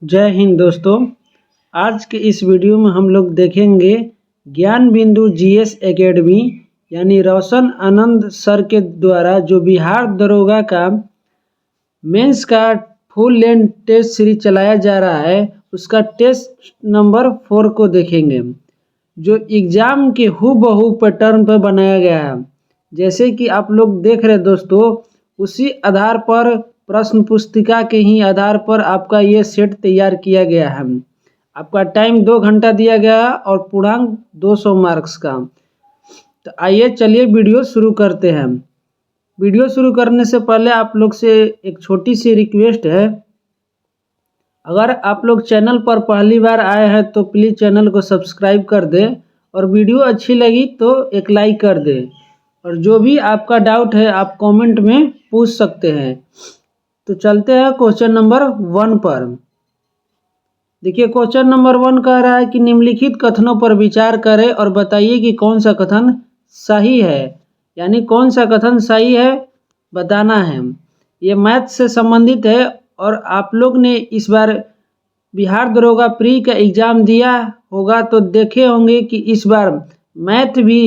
जय हिंद दोस्तों। आज के इस वीडियो में हम लोग देखेंगे ज्ञान बिंदु जीएस एकेडमी यानी रोशन आनंद सर के द्वारा जो बिहार दरोगा का मेंस का फुल लेंथ टेस्ट सीरीज चलाया जा रहा है, उसका टेस्ट नंबर 4 को देखेंगे जो एग्ज़ाम के हूबहू पैटर्न पर बनाया गया है। जैसे कि आप लोग देख रहे हैं दोस्तों, उसी आधार पर प्रश्न पुस्तिका के ही आधार पर आपका ये सेट तैयार किया गया है। आपका टाइम 2 घंटा दिया गया है और पूर्णांक 200 मार्क्स का। तो आइए चलिए वीडियो शुरू करते हैं। वीडियो शुरू करने से पहले आप लोग से एक छोटी सी रिक्वेस्ट है, अगर आप लोग चैनल पर पहली बार आए हैं तो प्लीज़ चैनल को सब्सक्राइब कर दें और वीडियो अच्छी लगी तो एक लाइक कर दें। और जो भी आपका डाउट है आप कमेंट में पूछ सकते हैं। तो चलते हैं क्वेश्चन नंबर 1 पर। देखिए क्वेश्चन नंबर 1 कह रहा है कि निम्नलिखित कथनों पर विचार करें और बताइए कि कौन सा कथन सही है, यानी कौन सा कथन सही है बताना है। ये मैथ से संबंधित है और आप लोग ने इस बार बिहार दरोगा प्री का एग्ज़ाम दिया होगा तो देखे होंगे कि इस बार मैथ भी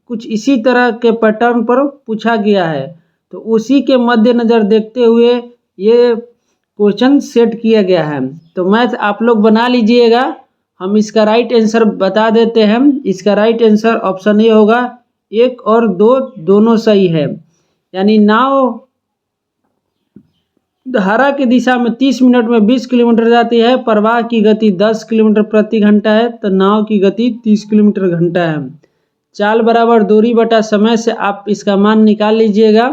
कुछ इसी तरह के पैटर्न पर पूछा गया है। तो उसी के मद्देनज़र देखते हुए ये क्वेश्चन सेट किया गया है। तो मैथ आप लोग बना लीजिएगा। हम इसका राइट आंसर बता देते हैं। इसका राइट आंसर ऑप्शन ए होगा। 1 और 2 दोनों सही है। यानी नाव धारा की दिशा में 30 मिनट में 20 किलोमीटर जाती है, प्रवाह की गति 10 किलोमीटर प्रति घंटा है, तो नाव की गति 30 किलोमीटर घंटा है। चाल बराबर दूरी बटा समय से आप इसका मान निकाल लीजिएगा।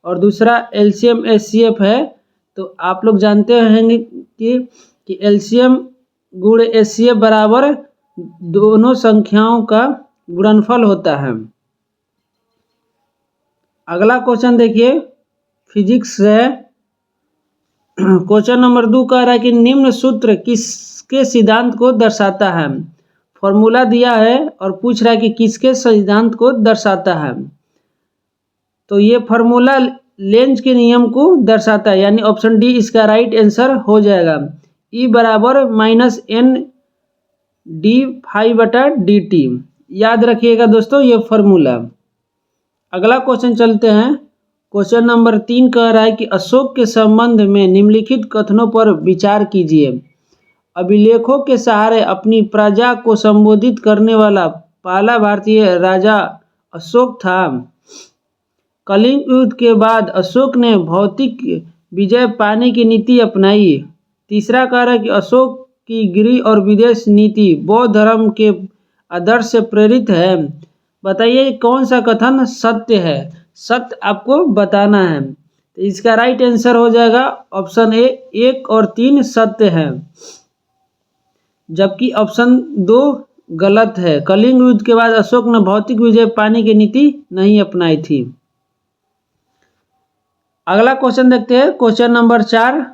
और दूसरा एलसीएम एचसीएफ है, तो आप लोग जानते होंगे कि एलसीएम गुण एचसीएफ बराबर दोनों संख्याओं का गुणनफल होता है। अगला क्वेश्चन देखिए, फिजिक्स है। क्वेश्चन नंबर 2 कह रहा है कि निम्न सूत्र किसके सिद्धांत को दर्शाता है। फॉर्मूला दिया है और पूछ रहा है कि किसके सिद्धांत को दर्शाता है। तो ये फार्मूला लेंज के नियम को दर्शाता है, यानी ऑप्शन डी इसका राइट आंसर हो जाएगा। E बराबर -n d∅/dt। याद रखिएगा दोस्तों ये फार्मूला। अगला क्वेश्चन चलते हैं। क्वेश्चन नंबर 3 कह रहा है कि अशोक के संबंध में निम्नलिखित कथनों पर विचार कीजिए। अभिलेखों के सहारे अपनी प्रजा को संबोधित करने वाला पहला भारतीय राजा अशोक था। कलिंग युद्ध के बाद अशोक ने भौतिक विजय पाने की नीति अपनाई। तीसरा कह रहा है कि अशोक की गृह और विदेश नीति बौद्ध धर्म के आदर्श से प्रेरित है। बताइए कौन सा कथन सत्य है। सत्य आपको बताना है। तो इसका राइट आंसर हो जाएगा ऑप्शन ए। 1 और 3 सत्य है, जबकि ऑप्शन 2 गलत है। कलिंग युद्ध के बाद अशोक ने भौतिक विजय पाने की नीति नहीं अपनाई थी। अगला क्वेश्चन देखते हैं। क्वेश्चन नंबर 4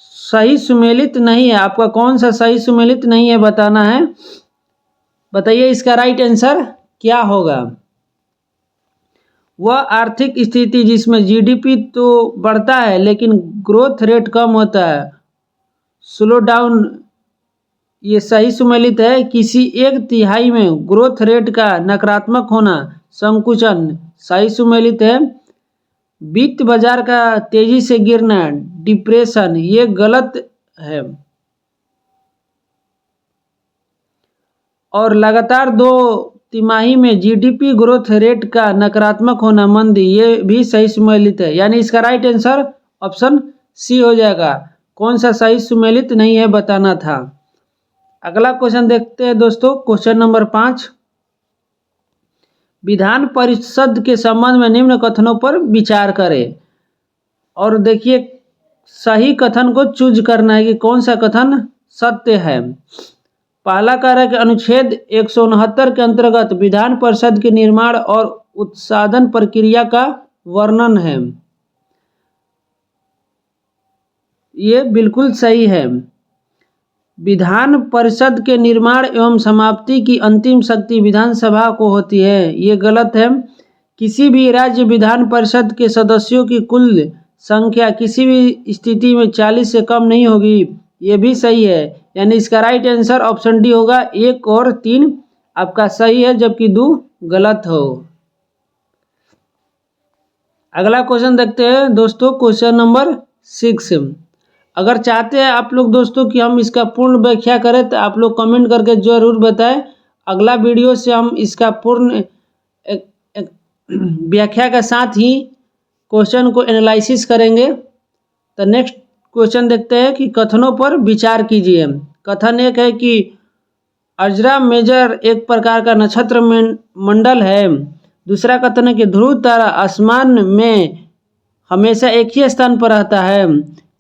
सही सुमेलित नहीं है। आपका कौन सा सही सुमेलित नहीं है बताना है। बताइए इसका राइट आंसर क्या होगा। वह आर्थिक स्थिति जिसमें जीडीपी तो बढ़ता है लेकिन ग्रोथ रेट कम होता है, स्लो डाउन, ये सही सुमेलित है। किसी एक तिहाई में ग्रोथ रेट का नकारात्मक होना, संकुचन, सही सुमेलित है। वित्त बाजार का तेजी से गिरना, डिप्रेशन, ये गलत है। और लगातार 2 तिमाही में जीडीपी ग्रोथ रेट का नकारात्मक होना, मंदी, ये भी सही सुमेलित है। यानी इसका राइट आंसर ऑप्शन सी हो जाएगा। कौन सा सही सुमेलित नहीं है बताना था। अगला क्वेश्चन देखते हैं दोस्तों। क्वेश्चन नंबर 5 विधान परिषद के संबंध में निम्न कथनों पर विचार करें। और देखिए सही कथन को चूज करना है कि कौन सा कथन सत्य है। पहला कह रहा है कि अनुच्छेद 169 के अंतर्गत विधान परिषद के निर्माण और उत्साधन प्रक्रिया का वर्णन है। ये बिल्कुल सही है। विधान परिषद के निर्माण एवं समाप्ति की अंतिम शक्ति विधानसभा को होती है, ये गलत है। किसी भी राज्य विधान परिषद के सदस्यों की कुल संख्या किसी भी स्थिति में 40 से कम नहीं होगी, ये भी सही है। यानी इसका राइट आंसर ऑप्शन डी होगा। 1 और 3 आपका सही है, जबकि 2 गलत हो। अगला क्वेश्चन देखते हैं दोस्तों, क्वेश्चन नंबर 6। अगर चाहते हैं आप लोग दोस्तों कि हम इसका पूर्ण व्याख्या करें तो आप लोग कमेंट करके जरूर बताएं। अगला वीडियो से हम इसका पूर्ण व्याख्या के साथ ही क्वेश्चन को एनालिसिस करेंगे। तो नेक्स्ट क्वेश्चन देखते हैं कि कथनों पर विचार कीजिए। कथन एक है कि अर्जरा मेजर एक प्रकार का नक्षत्र मंडल है। दूसरा कथन है कि ध्रुव तारा आसमान में हमेशा एक ही स्थान पर रहता है।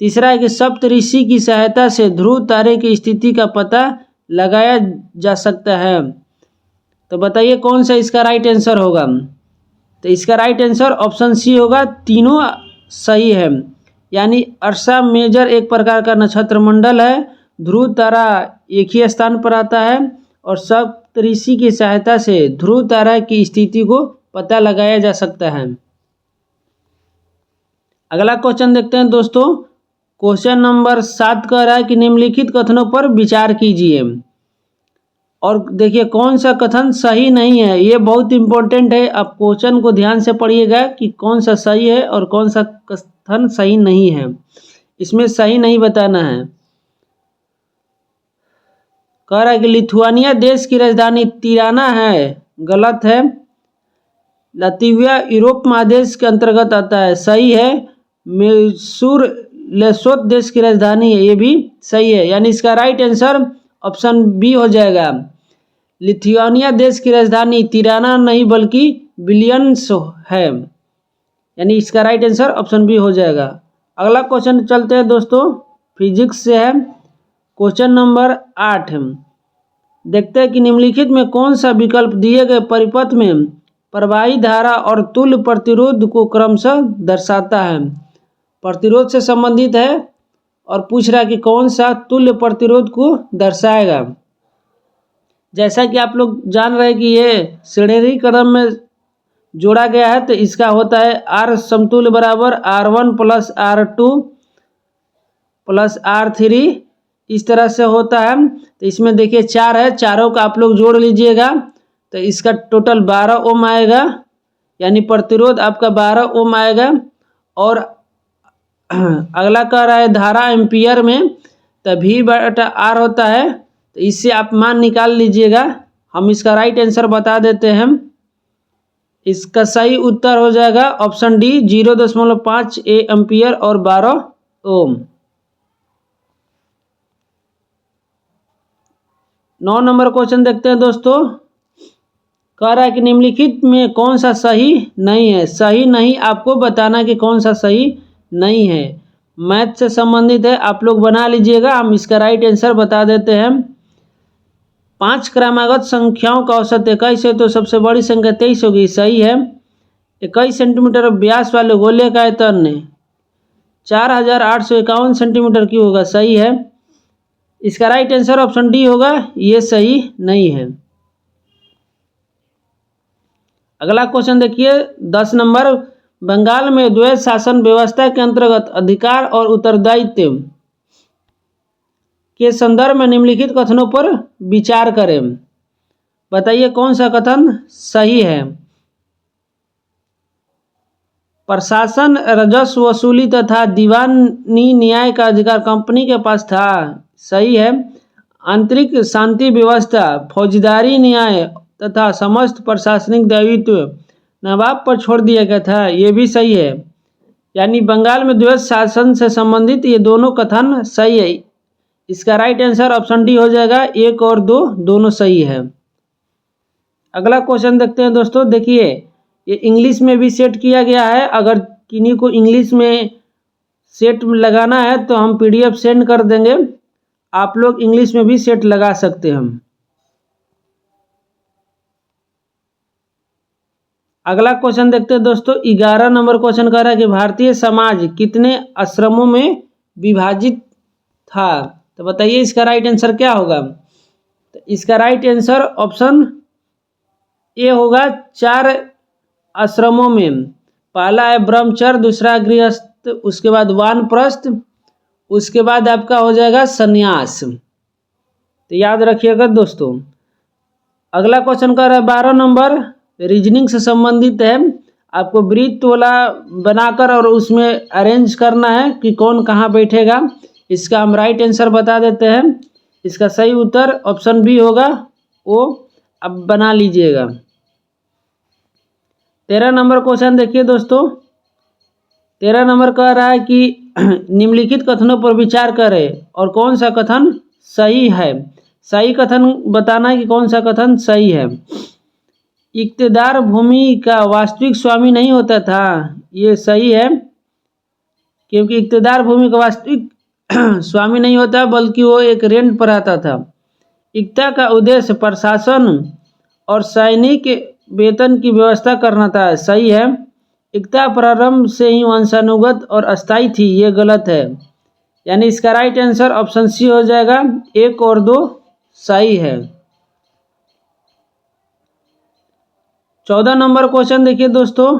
तीसरा है कि सप्तऋषि की सहायता से ध्रुव तारे की स्थिति का पता लगाया जा सकता है। तो बताइए कौन सा इसका राइट आंसर होगा। तो इसका राइट आंसर ऑप्शन सी होगा, तीनों सही है। यानी अर्सा मेजर एक प्रकार का नक्षत्र मंडल है, ध्रुव तारा एक ही स्थान पर आता है और सप्तऋषि की सहायता से ध्रुव तारा की स्थिति को पता लगाया जा सकता है। अगला क्वेश्चन देखते हैं दोस्तों, क्वेश्चन नंबर 7 कह रहा है कि निम्नलिखित कथनों पर विचार कीजिए और देखिए कौन सा कथन सही नहीं है। ये बहुत इंपॉर्टेंट है, आप क्वेश्चन को ध्यान से पढ़िएगा कि कौन सा सही है और कौन सा कथन सही नहीं है। इसमें सही नहीं बताना है। कह रहा है कि लिथुआनिया देश की राजधानी तिराना है, गलत है। लातविया यूरोप महादेश के अंतर्गत आता है, सही है। मैसूर लेसोथ देश की राजधानी है, ये भी सही है। यानी इसका राइट आंसर ऑप्शन बी हो जाएगा। लिथुआनिया देश की राजधानी तिराना नहीं बल्कि विलियम्स है, यानी इसका राइट आंसर ऑप्शन बी हो जाएगा। अगला क्वेश्चन चलते हैं दोस्तों, फिजिक्स से है। क्वेश्चन नंबर 8 देखते हैं कि निम्नलिखित में कौन सा विकल्प दिए गए परिपथ में प्रवाही धारा और तुल्य प्रतिरोध को क्रमशः दर्शाता है। प्रतिरोध से संबंधित है और पूछ रहा है कि कौन सा तुल्य प्रतिरोध को दर्शाएगा। जैसा कि आप लोग जान रहे हैं कि ये श्रेणी क्रम में जोड़ा गया है, तो इसका होता है R समतुल्य बराबर R1 plus R2 plus R3, इस तरह से होता है। तो इसमें देखिए 4 है, चारों का आप लोग जोड़ लीजिएगा तो इसका टोटल 12 ओम आएगा, यानी प्रतिरोध आपका 12 ओम आएगा। और अगला कह रहा है धारा एम्पियर में, तो V बटा R होता है, तो इससे आप मान निकाल लीजिएगा। हम इसका राइट आंसर बता देते हैं। इसका सही उत्तर हो जाएगा ऑप्शन डी 0.5 एम्पियर और 12 ओम। 9 नंबर क्वेश्चन देखते हैं दोस्तों। कह रहा है कि निम्नलिखित में कौन सा सही नहीं है। सही नहीं आपको बताना कि कौन सा सही नहीं है। मैथ से संबंधित है, आप लोग बना लीजिएगा। हम इसका राइट आंसर बता देते हैं। 5 क्रमागत संख्याओं का औसत 21 है, तो सबसे बड़ी संख्या 23 होगी, सही है। 21 सेंटीमीटर व्यास वाले गोले का आयतन 4851 सेंटीमीटर की होगा, सही है। इसका राइट आंसर ऑप्शन डी होगा, ये सही नहीं है। अगला क्वेश्चन देखिए 10 नंबर, बंगाल में द्वैध शासन व्यवस्था के अंतर्गत अधिकार और उत्तरदायित्व के संदर्भ में निम्नलिखित कथनों पर विचार करें। बताइए कौन सा कथन सही है। प्रशासन, राजस्व वसूली तथा दीवानी न्याय का अधिकार कंपनी के पास था, सही है। आंतरिक शांति व्यवस्था, फौजदारी न्याय तथा समस्त प्रशासनिक दायित्व नवाब पर छोड़ दिया गया था, ये भी सही है। यानी बंगाल में द्वैध शासन से संबंधित ये दोनों कथन सही है। इसका राइट आंसर ऑप्शन डी हो जाएगा। 1 और 2 दोनों सही है। अगला क्वेश्चन देखते हैं दोस्तों। देखिए ये इंग्लिश में भी सेट किया गया है। अगर किन्हीं को इंग्लिश में सेट लगाना है तो हम PDF सेंड कर देंगे, आप लोग इंग्लिश में भी सेट लगा सकते हैं। अगला क्वेश्चन देखते हैं दोस्तों। 11 नंबर क्वेश्चन कह रहा है कि भारतीय समाज कितने आश्रमों में विभाजित था। तो बताइए इसका राइट आंसर क्या होगा। तो इसका राइट आंसर ऑप्शन ए होगा, 4 आश्रमों में। पहला है ब्रह्मचर्य, दूसरा गृहस्थ उसके बाद वानप्रस्थ, उसके बाद आपका हो जाएगा संन्यास। तो याद रखिएगा दोस्तों। अगला क्वेश्चन कर रहा है 12 नंबर, रीजनिंग से संबंधित है। आपको वृत्त वाला बनाकर और उसमें अरेंज करना है कि कौन कहाँ बैठेगा। इसका हम राइट आंसर बता देते हैं। इसका सही उत्तर ऑप्शन बी होगा, वो अब बना लीजिएगा। 13 नंबर क्वेश्चन देखिए दोस्तों। 13 नंबर कह रहा है कि निम्नलिखित कथनों पर विचार करें और कौन सा कथन सही है। सही कथन बताना है कि कौन सा कथन सही है। इक्तदार भूमि का वास्तविक स्वामी नहीं होता था, ये सही है, क्योंकि इक्तदार भूमि का वास्तविक स्वामी नहीं होता बल्कि वो एक रेंट पर आता था। इक्ता का उद्देश्य प्रशासन और सैनिक वेतन की व्यवस्था करना था, सही है। इक्ता प्रारंभ से ही वंशानुगत और अस्थायी थी, ये गलत है। यानी इसका राइट आंसर ऑप्शन सी हो जाएगा, 1 और 2 सही है। 14 नंबर क्वेश्चन देखिए दोस्तों।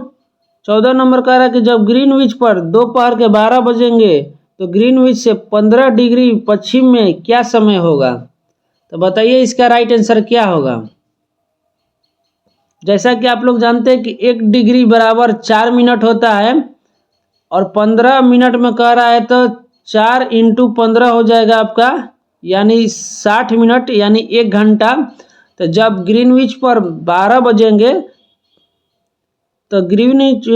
14 नंबर कह रहा है कि जब ग्रीनविच पर दोपहर के 12 बजेंगे तो ग्रीनविच से 15 डिग्री पश्चिम में क्या समय होगा। तो बताइए इसका राइट आंसर क्या होगा। जैसा कि आप लोग जानते हैं कि 1 डिग्री बराबर 4 मिनट होता है और 15 मिनट में कह रहा है तो 4 × 15 हो जाएगा आपका, यानी 60 मिनट, यानी 1 घंटा। तो जब ग्रीनविच पर 12 बजेंगे तो ग्रीनविच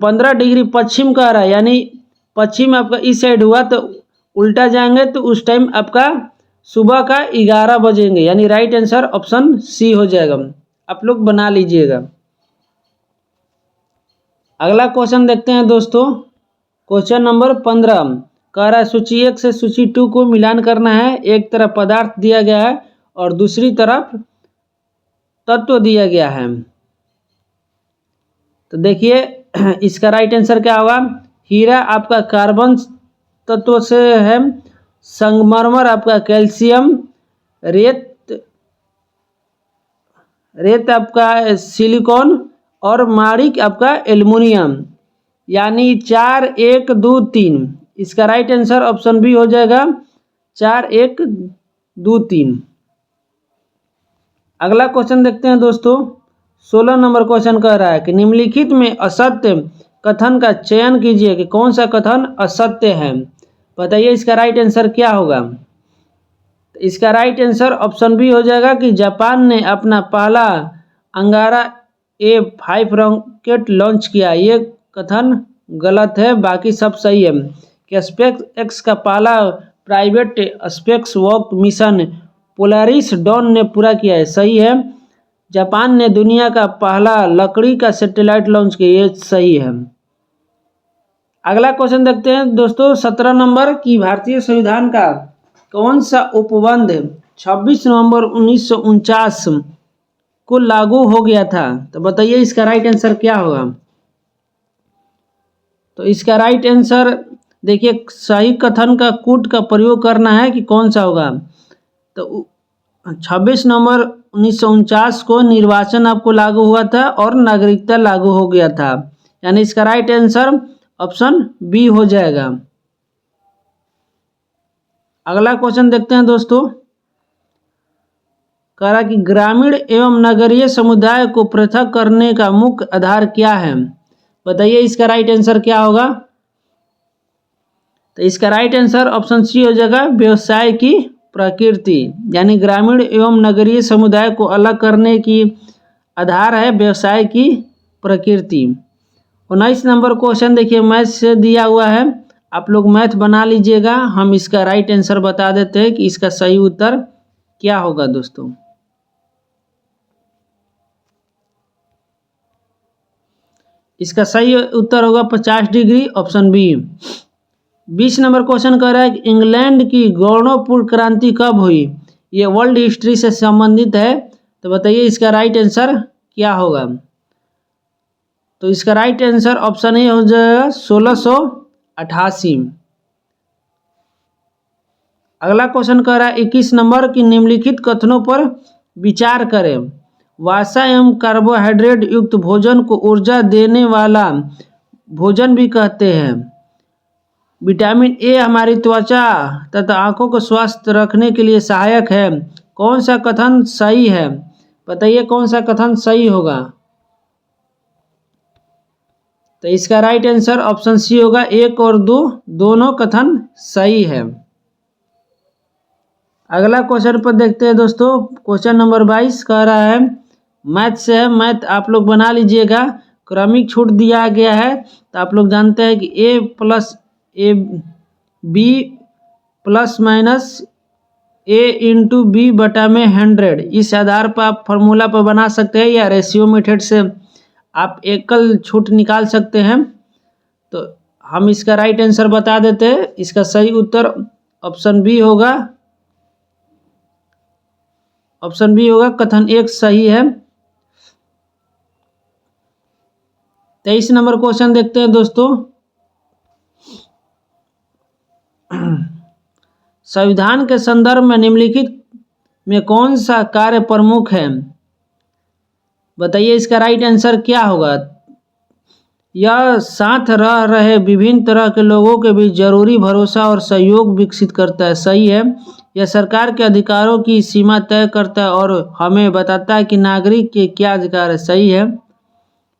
15 डिग्री पश्चिम कह रहा है, यानी पश्चिम आपका इस साइड हुआ, तो उल्टा जाएंगे तो उस टाइम आपका सुबह का 11 बजेंगे, यानी राइट आंसर ऑप्शन सी हो जाएगा। आप लोग बना लीजिएगा। अगला क्वेश्चन देखते हैं दोस्तों। क्वेश्चन नंबर 15 कह रहा है सूची 1 से सूची 2 को मिलान करना है। एक तरफ पदार्थ दिया गया है और दूसरी तरफ तत्व दिया गया है। तो देखिए इसका राइट आंसर क्या होगा। हीरा आपका कार्बन तत्व से है, संगमरमर आपका कैल्शियम, रेत आपका सिलिकॉन और माणिक आपका एल्युमिनियम, यानी 4 1 2 3। इसका राइट आंसर ऑप्शन बी हो जाएगा, 4 1 2 3। अगला क्वेश्चन देखते हैं दोस्तों। 16 नंबर क्वेश्चन कह रहा है कि निम्नलिखित में असत्य कथन का चयन कीजिए कि कौन सा कथन असत्य है। बताइए इसका राइट आंसर क्या होगा। इसका राइट आंसर ऑप्शन बी हो जाएगा कि जापान ने अपना पहला अंगारा A5 रॉकेट लॉन्च किया। ये कथन गलत है, बाकी सब सही है। कि स्पेस एक्स का पहला private space walk mission Polaris Dawn ने पूरा किया है, सही है। जापान ने दुनिया का पहला लकड़ी का सैटेलाइट लॉन्च किया, ये सही है। अगला क्वेश्चन देखते हैं दोस्तों। 17 नंबर की भारतीय संविधान का कौन सा उपबंध 26 नवंबर 1949 को लागू हो गया था। तो बताइए इसका राइट आंसर क्या होगा। तो इसका राइट आंसर देखिए, सही कथन का कूट का प्रयोग करना है कि कौन सा होगा। तो 26 नवंबर 1949 को निर्वाचन आपको लागू हुआ था और नागरिकता लागू हो गया था, यानी इसका राइट आंसर ऑप्शन बी हो जाएगा। अगला क्वेश्चन देखते हैं दोस्तों। कह रहा कि ग्रामीण एवं नगरीय समुदाय को पृथक करने का मुख्य आधार क्या है। बताइए इसका राइट आंसर क्या होगा। तो इसका राइट आंसर ऑप्शन सी हो जाएगा, व्यवसाय की प्रकृति, यानी ग्रामीण एवं नगरीय समुदाय को अलग करने की आधार है व्यवसाय की प्रकृति। 19 नंबर क्वेश्चन देखिए मैथ से दिया हुआ है, आप लोग मैथ बना लीजिएगा। हम इसका राइट आंसर बता देते हैं कि इसका सही उत्तर क्या होगा दोस्तों। इसका सही उत्तर होगा 50 degree, option B. 20 number question कह रहा है कि इंग्लैंड की गौणपूर्ण क्रांति कब हुई। ये वर्ल्ड हिस्ट्री से संबंधित है, तो बताइए इसका राइट आंसर क्या होगा। तो इसका राइट आंसर ऑप्शन ए हो जाएगा 1688। अगला क्वेश्चन कह रहा है 21 नंबर की निम्नलिखित कथनों पर विचार करें। वसा एवं कार्बोहाइड्रेट युक्त भोजन को ऊर्जा देने वाला भोजन भी कहते हैं। विटामिन ए हमारी त्वचा तथा आंखों को स्वस्थ रखने के लिए सहायक है। कौन सा कथन सही है? बताइए कौन सा कथन सही होगा। तो इसका राइट आंसर ऑप्शन सी होगा, 1 और 2 दोनों कथन सही है। अगला क्वेश्चन पर देखते हैं दोस्तों। क्वेश्चन नंबर 22 कह रहा है, मैथ से है। मैथ आप लोग बना लीजिएगा, क्रमिक छूट दिया गया है। तो आप लोग जानते हैं कि A plus A B plus minus A into B बटा में 100, इस आधार पर आप फॉर्मूला पर बना सकते हैं, या रेशियो मेथड से आप एकल छूट निकाल सकते हैं। तो हम इसका राइट आंसर बता देते हैं। इसका सही उत्तर ऑप्शन बी होगा। ऑप्शन बी होगा, कथन 1 सही है। 23 नंबर क्वेश्चन देखते हैं दोस्तों। संविधान के संदर्भ में निम्नलिखित में कौन सा कार्य प्रमुख है? बताइए इसका राइट आंसर क्या होगा। यह साथ रह रहे विभिन्न तरह के लोगों के बीच जरूरी भरोसा और सहयोग विकसित करता है। सही है। यह सरकार के अधिकारों की सीमा तय करता है और हमें बताता है कि नागरिक के क्या अधिकार है। सही है।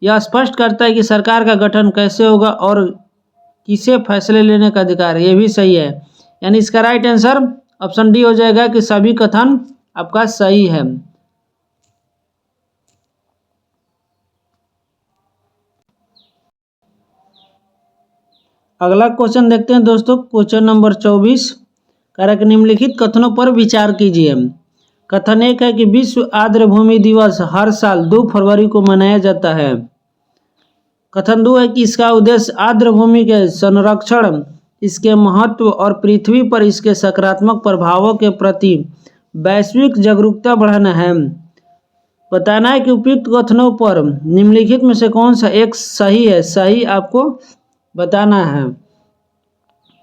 यह स्पष्ट करता है कि सरकार का गठन कैसे होगा और किसे फैसले लेने का अधिकार है। यह भी सही है। यानी इसका राइट आंसर ऑप्शन डी हो जाएगा कि सभी कथन आपका सही है। अगला क्वेश्चन देखते हैं दोस्तों। क्वेश्चन नंबर 24 कारक निम्नलिखित कथनों पर विचार कीजिए। कथन 1 है कि विश्व आर्द्र भूमि दिवस हर साल 2 फरवरी को मनाया जाता है। कथन 2 है कि इसका उद्देश्य आर्द्र भूमि के संरक्षण, इसके महत्व और पृथ्वी पर इसके सकारात्मक प्रभावों के प्रति वैश्विक जागरूकता बढ़ाना है। बताना है कि उपयुक्त कथनों पर निम्नलिखित में से कौन सा एक सही है। सही आपको बताना है।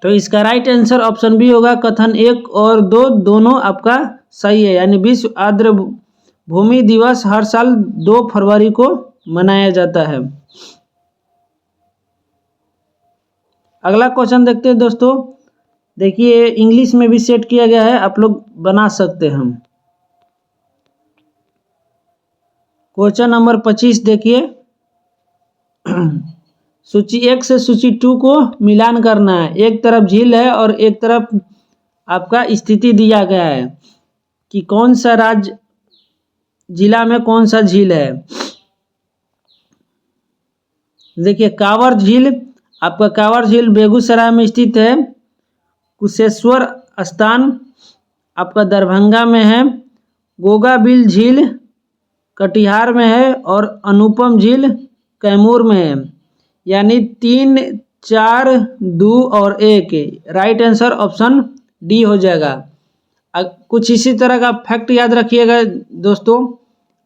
तो इसका राइट आंसर ऑप्शन बी होगा, कथन 1 और 2 दोनों आपका सही है। यानी विश्व आर्द्र भूमि दिवस हर साल 2 फरवरी को मनाया जाता है। अगला क्वेश्चन देखते हैं दोस्तों। देखिए इंग्लिश में भी सेट किया गया है, आप लोग बना सकते हैं। क्वेश्चन नंबर 25 देखिए। सूची 1 से सूची 2 को मिलान करना है। एक तरफ झील है और एक तरफ आपका स्थिति दिया गया है कि कौन सा राज्य जिला में कौन सा झील है। देखिए कांवर झील, आपका कांवर झील बेगूसराय में स्थित है। कुशेश्वर स्थान आपका दरभंगा में है। गोगाबिल झील कटिहार में है और अनुपम झील कैमूर में है। यानी 3, 4, 2 और 1 राइट आंसर ऑप्शन डी हो जाएगा। कुछ इसी तरह का फैक्ट याद रखिएगा दोस्तों।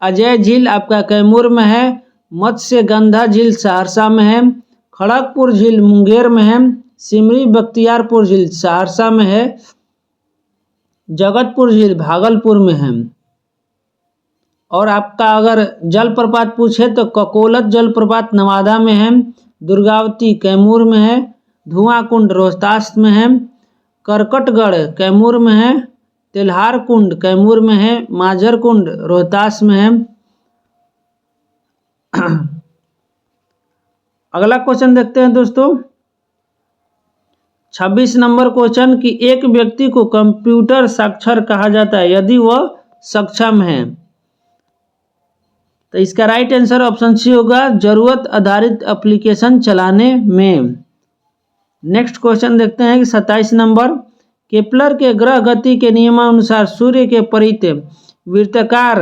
अजय झील आपका कैमूर में है। मत्स्यगंधा झील सहरसा में है। खड़गपुर झील मुंगेर में है। सिमरी बख्तियारपुर झील सहरसा में है। जगतपुर झील भागलपुर में है। और आपका अगर जलप्रपात पूछे तो ककोलत जलप्रपात नवादा में है। दुर्गावती कैमूर में है। धुआं कुंड रोहतास में है। करकटगढ़ कैमूर में है। तेल्हार कुंड कैमूर में है। माझर कुंड रोहतास में है। अगला क्वेश्चन देखते हैं दोस्तों। 26 नंबर क्वेश्चन कि एक व्यक्ति को कंप्यूटर साक्षर कहा जाता है यदि वह सक्षम है। तो इसका राइट आंसर ऑप्शन सी होगा, जरूरत आधारित एप्लीकेशन चलाने में। नेक्स्ट क्वेश्चन देखते हैं कि 27 नंबर केपलर के ग्रह गति के नियमानुसार सूर्य के परितः वृत्ताकार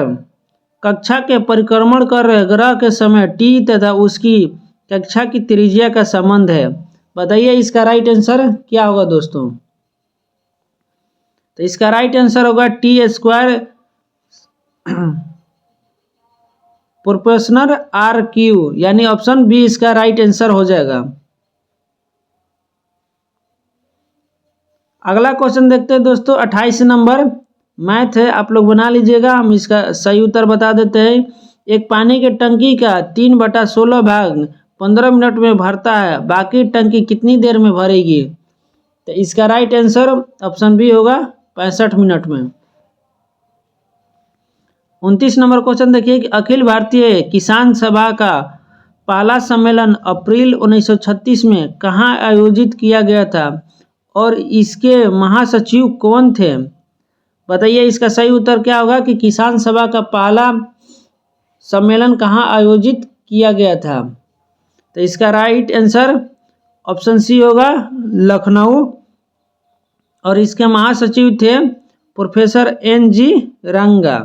कक्षा के परिक्रमण कर रहे ग्रह के समय टी तथा उसकी कक्षा की त्रिज्या का संबंध है। बताइए इसका राइट आंसर क्या होगा दोस्तों। तो इसका राइट आंसर होगा T² प्रोपोर्शनल RQ, यानी ऑप्शन बी इसका राइट आंसर हो जाएगा। अगला क्वेश्चन देखते हैं दोस्तों। 28 नंबर मैथ है, आप लोग बना लीजिएगा, हम इसका सही उत्तर बता देते हैं। एक पानी के टंकी का 3/16 भाग 15 मिनट में भरता है, बाकी टंकी कितनी देर में भरेगी? तो इसका राइट आंसर ऑप्शन बी होगा 65 मिनट में। 29 नंबर क्वेश्चन देखिए कि अखिल भारतीय किसान सभा का पहला सम्मेलन अप्रैल 1936 में कहाँ आयोजित किया गया था और इसके महासचिव कौन थे? बताइए इसका सही उत्तर क्या होगा कि किसान सभा का पहला सम्मेलन कहाँ आयोजित किया गया था? तो इसका राइट आंसर ऑप्शन सी होगा लखनऊ, और इसके महासचिव थे प्रोफेसर NG रंगा।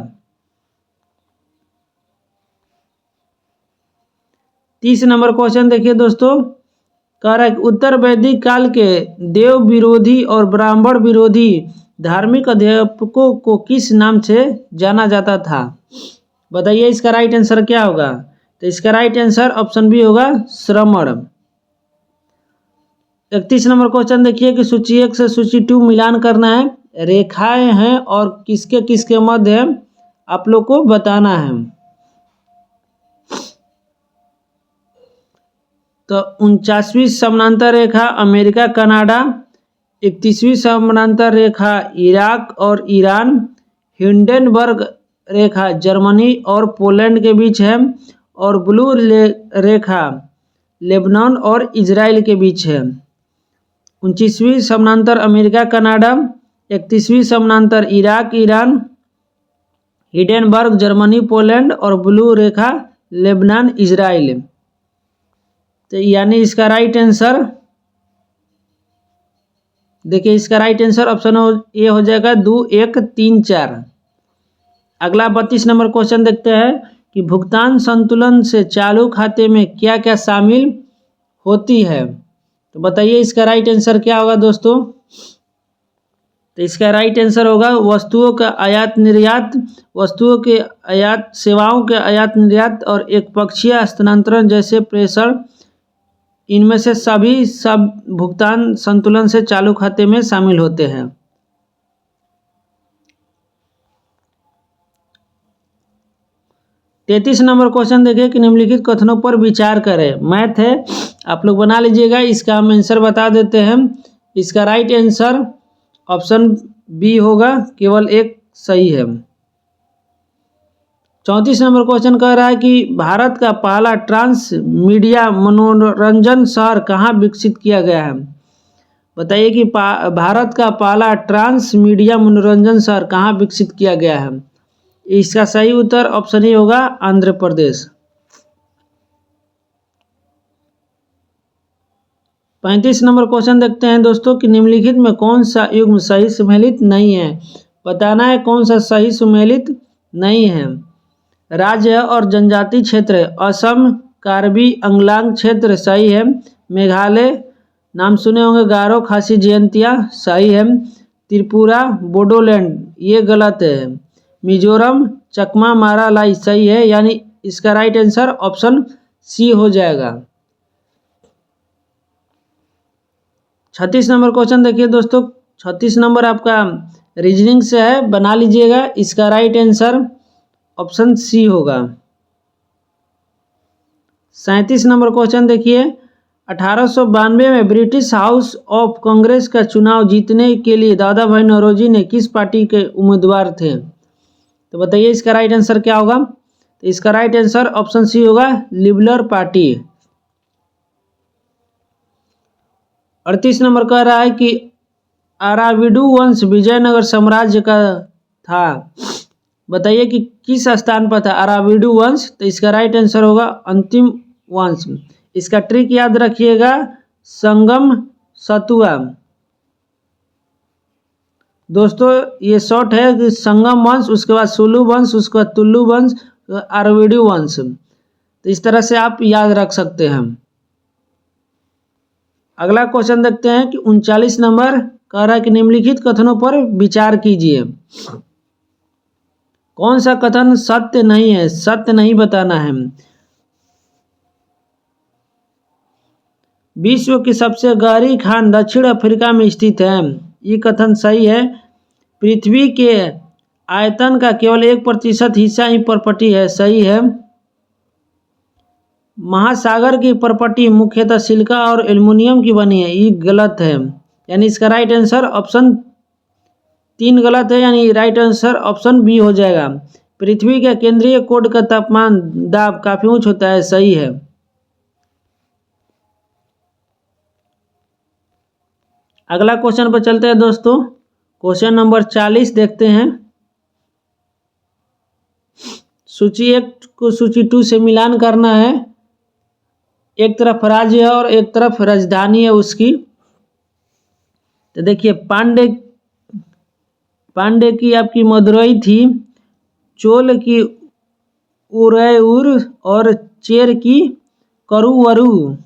30 नंबर क्वेश्चन देखिए दोस्तों, कह रहा है कि उत्तर वैदिक काल के देव विरोधी और ब्राह्मण विरोधी धार्मिक अध्यापकों को किस नाम से जाना जाता था? बताइए इसका राइट आंसर क्या होगा? तो इसका राइट आंसर ऑप्शन बी होगा श्रमण। 31 नंबर क्वेश्चन देखिए कि सूची 1 से सूची 2 मिलान करना है, रेखाएं हैं और किसके किसके मध्य है आप लोग को बताना है। तो 49वीं समानांतर रेखा अमेरिका कनाडा, 31वीं समानांतर रेखा इराक और ईरान, हिंडनबर्ग रेखा जर्मनी और पोलैंड के बीच है, और ब्लू रेखा लेबनान और इजराइल के बीच है। 29वीं समानांतर अमेरिका कनाडा, 31वीं समानांतर Iraq Iran, Hindenburg Germany Poland और ब्लू रेखा लेबनान इजराइल। तो यानी इसका राइट आंसर देखिए, इसका राइट आंसर ऑप्शन ए हो जाएगा 2 1 3 4। अगला 32 नंबर क्वेश्चन देखते हैं कि भुगतान संतुलन से चालू खाते में क्या क्या शामिल होती है? तो बताइए इसका राइट आंसर क्या होगा दोस्तों? तो इसका राइट आंसर होगा वस्तुओं का आयात निर्यात, वस्तुओं के आयात, सेवाओं के आयात निर्यात और एक पक्षीय हस्तांतरण जैसे प्रेषण। इनमें से सभी सब भुगतान संतुलन से चालू खाते में शामिल होते हैं। तैंतीस नंबर क्वेश्चन देखिए कि निम्नलिखित कथनों पर विचार करें। मैथ है, आप लोग बना लीजिएगा, इसका हम आंसर बता देते हैं। इसका राइट आंसर ऑप्शन बी होगा, केवल एक सही है। 34 नंबर क्वेश्चन कह रहा है कि भारत का पहला ट्रांस मीडिया मनोरंजन शहर कहाँ विकसित किया गया है? बताइए कि भारत का पहला ट्रांस मीडिया मनोरंजन शहर कहाँ विकसित किया गया है? इसका सही उत्तर ऑप्शन ए होगा आंध्र प्रदेश। 35 नंबर क्वेश्चन देखते हैं दोस्तों कि निम्नलिखित में कौन सा युग्म सही सुमेलित नहीं है? बताना है कौन सा सही सुमेलित नहीं है। राज्य और जनजाति क्षेत्र असम, कार्बी अंगलांग क्षेत्र सही है। मेघालय नाम सुने होंगे, गारो खासी जयंतिया सही है। त्रिपुरा बोडोलैंड ये गलत है। मिजोरम चकमा मारालाई सही है, यानी इसका राइट आंसर ऑप्शन सी हो जाएगा। 36 नंबर क्वेश्चन देखिए दोस्तों, 36 नंबर आपका रीजनिंग से है, बना लीजिएगा। इसका राइट आंसर ऑप्शन सी होगा। 37 नंबर क्वेश्चन देखिए, 1892 में ब्रिटिश हाउस ऑफ कांग्रेस का चुनाव जीतने के लिए दादा भाई नौरोजी ने किस पार्टी के उम्मीदवार थे? तो बताइए इसका राइट आंसर क्या होगा? तो इसका राइट आंसर ऑप्शन सी होगा लिबरल पार्टी। 38 नंबर कह रहा है कि अराविडू वंश विजयनगर साम्राज्य का था। बताइए कि किस स्थान पर था अराविडू वंश? तो इसका राइट आंसर होगा अंतिम वंश। इसका ट्रिक याद रखिएगा, संगम सतुआ। दोस्तों ये शॉर्ट है कि संगम वंश, उसके बाद सुलू वंश, उसके बाद तुल्लू वंश, अराविडू वंश। तो इस तरह से आप याद रख सकते हैं। अगला क्वेश्चन देखते हैं कि 39 नंबर कह रहा है कि निम्नलिखित कथनों पर विचार कीजिए। कौन सा कथन सत्य नहीं है? सत्य नहीं बताना है। विश्व की सबसे गहरी खान दक्षिण अफ्रीका में स्थित है, ये कथन सही है। पृथ्वी के आयतन का केवल 1% हिस्सा ही पर्पटी है, सही है। महासागर की प्रॉपर्टी मुख्यतः सिलिका और एल्युमिनियम की बनी है, ये गलत है। यानी इसका राइट आंसर ऑप्शन 3 गलत है, यानी राइट आंसर ऑप्शन बी हो जाएगा। पृथ्वी के केंद्रीय कोड का तापमान दाब काफी ऊंच होता है, सही है। अगला क्वेश्चन पर चलते हैं दोस्तों। क्वेश्चन नंबर 40 देखते हैं। सूची 1 को सूची 2 से मिलान करना है। एक तरफ राज्य है और एक तरफ राजधानी है उसकी। तो देखिए, पांडे की आपकी मदुरई थी, चोल की उरैयूर और चेर की करूवरू।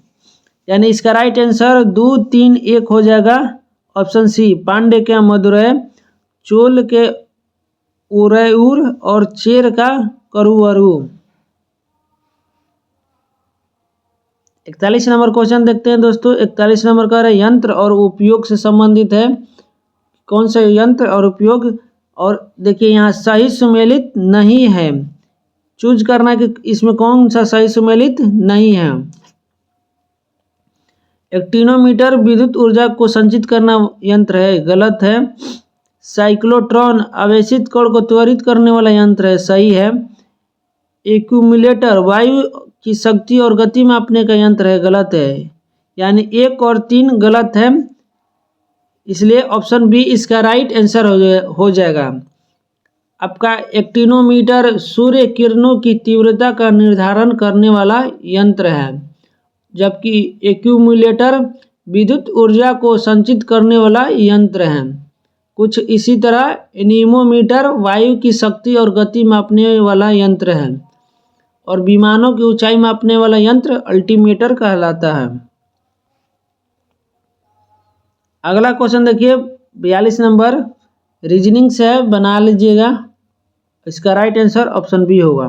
यानी इसका राइट आंसर 2, 3, 1 हो जाएगा ऑप्शन सी। पांडे के मदुरै, चोल के उरैयूर और चेर का करूवरू। 41 नंबर क्वेश्चन देखते हैं दोस्तों। 41 नंबर का यंत्र और उपयोग से संबंधित है। कौन सा यंत्र और उपयोग? और देखिए यहाँ सही सुमेलित नहीं है, चूज करना कि इसमें कौन सा सही सुमेलित नहीं है। एक्टिनोमीटर विद्युत ऊर्जा को संचित करना यंत्र है, गलत है। साइक्लोट्रॉन आवेशित कण को त्वरित करने वाला यंत्र है, सही है। एक्यूमुलेटर वायु की शक्ति और गति मापने का यंत्र है, गलत है। यानी 1 और 3 गलत है, इसलिए ऑप्शन बी इसका राइट आंसर हो जाएगा। आपका एक्टिनोमीटर सूर्य किरणों की तीव्रता का निर्धारण करने वाला यंत्र है, जबकि एक्यूमुलेटर विद्युत ऊर्जा को संचित करने वाला यंत्र है। कुछ इसी तरह एनीमोमीटर वायु की शक्ति और गति मापने वाला यंत्र है, और विमानों की ऊंचाई मापने वाला यंत्र अल्टीमीटर कहलाता है। अगला क्वेश्चन देखिए 42 नंबर, रीजनिंग से है, बना लीजिएगा। इसका राइट आंसर ऑप्शन बी होगा।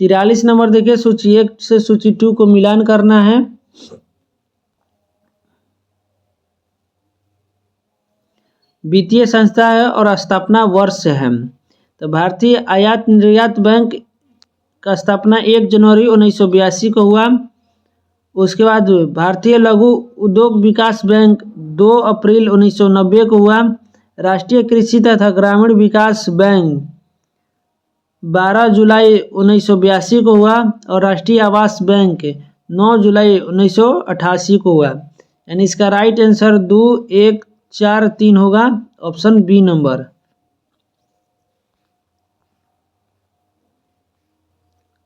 43 नंबर देखिए, सूची 1 से सूची 2 को मिलान करना है। वित्तीय संस्था है और स्थापना वर्ष है। तो भारतीय आयात निर्यात बैंक का स्थापना 1 जनवरी 1982 को हुआ। उसके बाद भारतीय लघु उद्योग विकास बैंक 2 अप्रैल 1990 को हुआ। राष्ट्रीय कृषि तथा ग्रामीण विकास बैंक 12 जुलाई 1982 को हुआ, और राष्ट्रीय आवास बैंक 9 जुलाई 1988 को हुआ। यानी इसका राइट आंसर 2, 1, 4, 3 होगा, ऑप्शन बी नंबर।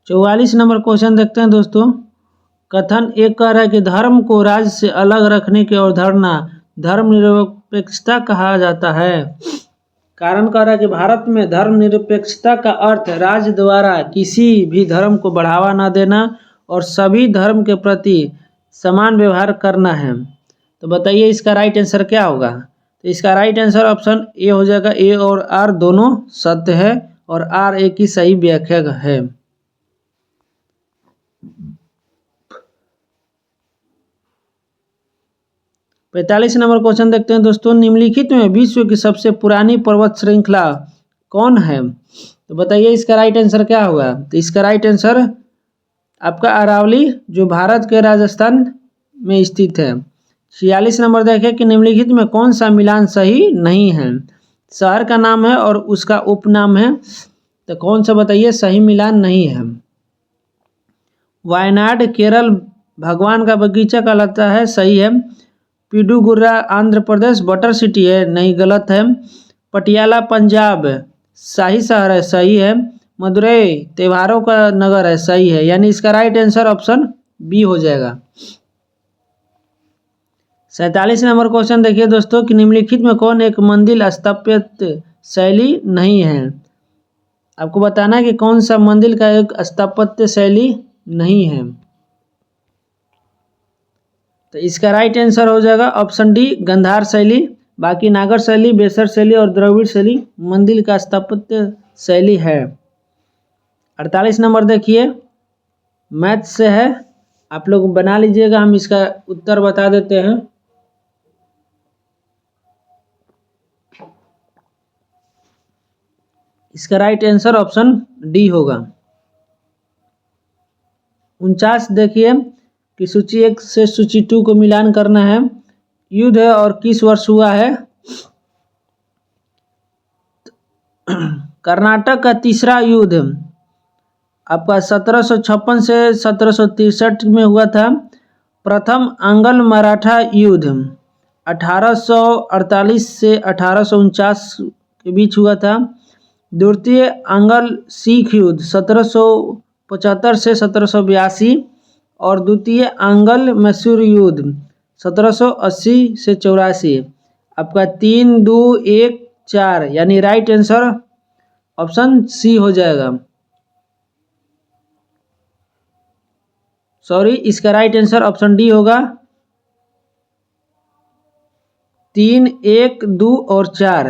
चौवालीस नंबर क्वेश्चन देखते हैं दोस्तों। कथन एक कह रहा है कि धर्म को राज्य से अलग रखने की अवधारणा धर्मनिरपेक्षता कहा जाता है। कारण कह रहा है कि भारत में धर्मनिरपेक्षता का अर्थ राज्य द्वारा किसी भी धर्म को बढ़ावा न देना और सभी धर्म के प्रति समान व्यवहार करना है। तो बताइए इसका राइट आंसर क्या होगा? तो इसका राइट आंसर ऑप्शन ए हो जाएगा। ए और आर दोनों सत्य है, और आर ए की सही व्याख्या है। 45 नंबर क्वेश्चन देखते हैं दोस्तों। निम्नलिखित में विश्व की सबसे पुरानी पर्वत श्रृंखला कौन है? तो बताइए इसका राइट आंसर क्या होगा? तो इसका राइट आंसर आपका अरावली, जो भारत के राजस्थान में स्थित है। 46 नंबर देखें कि निम्नलिखित में कौन सा मिलान सही नहीं है। शहर का नाम है और उसका उपनाम है, तो कौन सा बताइए सही मिलान नहीं है। वायनाड केरल भगवान का बगीचा कहलाता है, सही है। पिडुगुर्रा आंध्र प्रदेश बटर सिटी है, नहीं, गलत है। पटियाला पंजाब शाही शहर है, सही है। मदुरई त्योहारों का नगर है, सही है। यानी इसका राइट आंसर ऑप्शन बी हो जाएगा। 47 नंबर क्वेश्चन देखिए दोस्तों कि निम्नलिखित में कौन एक मंदिर स्थापत्य शैली नहीं है। आपको बताना है कि कौन सा मंदिर का एक स्थापत्य शैली नहीं है। तो इसका राइट आंसर हो जाएगा ऑप्शन डी, गंधार शैली। बाकी नागर शैली, बेसर शैली और द्रविड़ शैली मंदिर का स्थापत्य शैली है। 48 नंबर देखिए, मैथ से है, आप लोग बना लीजिएगा, हम इसका उत्तर बता देते हैं। इसका राइट आंसर ऑप्शन डी होगा। 49 देखिए कि सूची 1 से सूची 2 को मिलान करना है। युद्ध है और किस वर्ष हुआ है। कर्नाटक का तीसरा युद्ध आपका 1756 से 1763 में हुआ था। प्रथम आंग्ल मराठा युद्ध 1848 से 1849 के बीच हुआ था। द्वितीय आंग्ल सिख युद्ध 1775 से 1782 और द्वितीय आंग्ल मैसूर युद्ध 1780 से 84। आपका 3, 2, 1, 4 यानी राइट आंसर ऑप्शन सी हो जाएगा। सॉरी, इसका राइट आंसर ऑप्शन डी होगा। 3, 1, 2 और 4।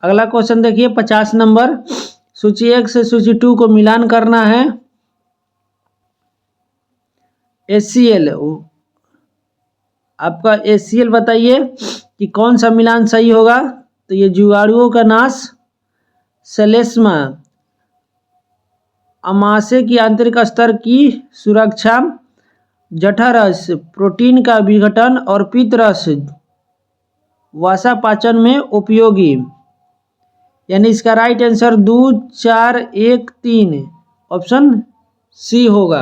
अगला क्वेश्चन देखिए 50 नंबर। सूची 1 से सूची 2 को मिलान करना है। HCl आपका HCl बताइए कि कौन सा मिलान सही होगा। तो ये जीवाणुओं का नाश, सेलेस्मा, अमाशय की आंतरिक स्तर की सुरक्षा, जठरस प्रोटीन का विघटन और पित्तरस वसा पाचन में उपयोगी। यानी इसका राइट आंसर 2, 4, 1, 3 ऑप्शन सी होगा।